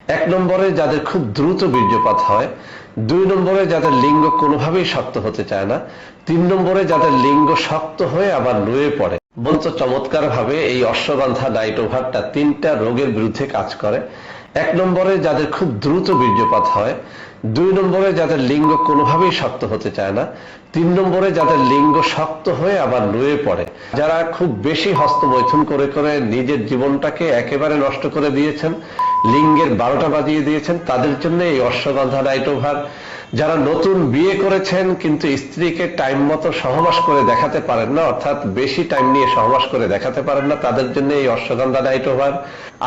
এক নম্বরে যাদের খুব দ্রুত বীর্যপাত হয়, দুই নম্বরে যাদের লিঙ্গ কোনোভাবেই শক্ত হতে চায় না, তিন নম্বরে যাদের লিঙ্গ শক্ত হয়ে আবার নুয়ে পড়ে। বলতো চমৎকার ভাবে এই অশ্বগন্ধা নাইট ওভারটা তিনটা রোগের বিরুদ্ধে কাজ করে। এক নম্বরে যাদের খুব দ্রুত বীর্যপাত হয়, দুই নম্বরে যাদের লিঙ্গ কোনোভাবেই শক্ত হতে চায় না, তিন নম্বরে যাদের লিঙ্গ শক্ত হয়ে আবার নুয়ে পড়ে। যারা খুব বেশি হস্তমৈথুন করে করে নিজের জীবনটাকে একেবারে নষ্ট করে দিয়েছেন, লিঙ্গের 12টা বাজিয়ে দিয়েছেন, তাদের জন্য এই অশ্বগন্ধা নাইট ওভার। যারা নতুন বিয়ে করেছেন কিন্তু স্ত্রীকে টাইম মতো সহবাস করে দেখাতে পারেন না, অর্থাৎ বেশি টাইম নিয়ে সহবাস করে দেখাতে পারেন না, তাদের জন্য এই অশ্বগন্ধা নাইট ওভার।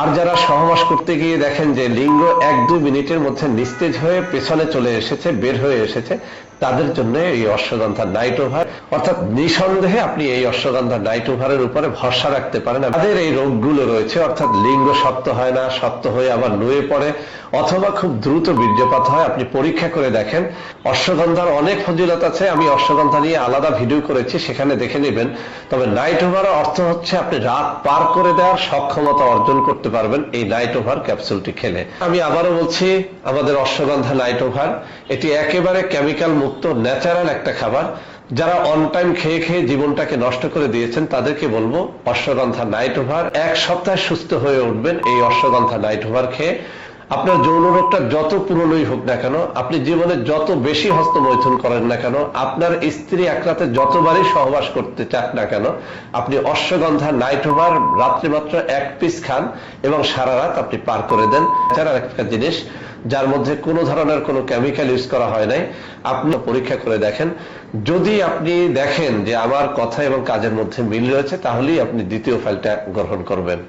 আর যারা সহবাস করতে গিয়ে দেখেন যে লিঙ্গ 1-2 মিনিটের মধ্যে নিস্তেজ হয়ে পেছনে চলে এসেছে, বের হয়ে এসেছে, তাদের জন্য এই অশ্বগন্ধা নাইট ওভার। অর্থাৎ নিঃসন্দেহে আপনি এই অশ্বগন্ধা নাইট ওভারের উপরে ভরসা রাখতে পারেন। তাদের এই রোগগুলো রয়েছে, অর্থাৎ লিঙ্গ শক্ত হয় না, শক্ত হয়ে আবার নুয়ে পড়ে, অথবা খুব দ্রুত বীর্যপাত হয়। আপনি পরীক্ষা করে দেখেন। অশ্বগন্ধার অনেক ফজিলত আছে, আমি অশ্বগন্ধা নিয়ে আলাদা ভিডিও করেছি, সেখানে দেখে নেবেন। তবে নাইট ওভার অর্থ হচ্ছে আপনি রাত পার করে দেওয়ার সক্ষমতা অর্জন করতে পারবেন এই নাইট ওভার ক্যাপসুলটি খেলে। আমি আবারও বলছি, আমাদের অশ্বগন্ধা নাইট ওভার এটি একেবারে কেমিক্যাল মুক্ত ন্যাচারাল একটা খাবার। যারা অন টাইম খেয়ে খেয়ে জীবনটাকে নষ্ট করে দিয়েছেন তাদেরকে বলবো অশ্বগন্ধা নাইট ওভার। এক সপ্তাহে সুস্থ হয়ে উঠবেন এই অশ্বগন্ধা নাইট ওভার খেয়ে। আপনার যৌন রোগটা যত পুরনোই হোক না কেন, আপনি জীবনে যত বেশি হস্তমৈথুন করেন না কেন, আপনার স্ত্রী এক রাতে যতবারই সহবাস করতে চাক না কেন, আপনি অশ্বগন্ধা নাইট ওভার রাত্রি মাত্র 1 পিস খান এবং সারা রাত আপনি পার করে দেন। এছাড়া একটা জিনিস যার মধ্যে কোনো ধরনের কোনো কেমিক্যাল ইউজ করা হয় নাই, আপনি পরীক্ষা করে দেখেন। যদি আপনি দেখেন যে আমার কথা এবং কাজের মধ্যে মিল রয়েছে, তাহলেই আপনি দ্বিতীয় ফাইলটা গ্রহণ করবেন।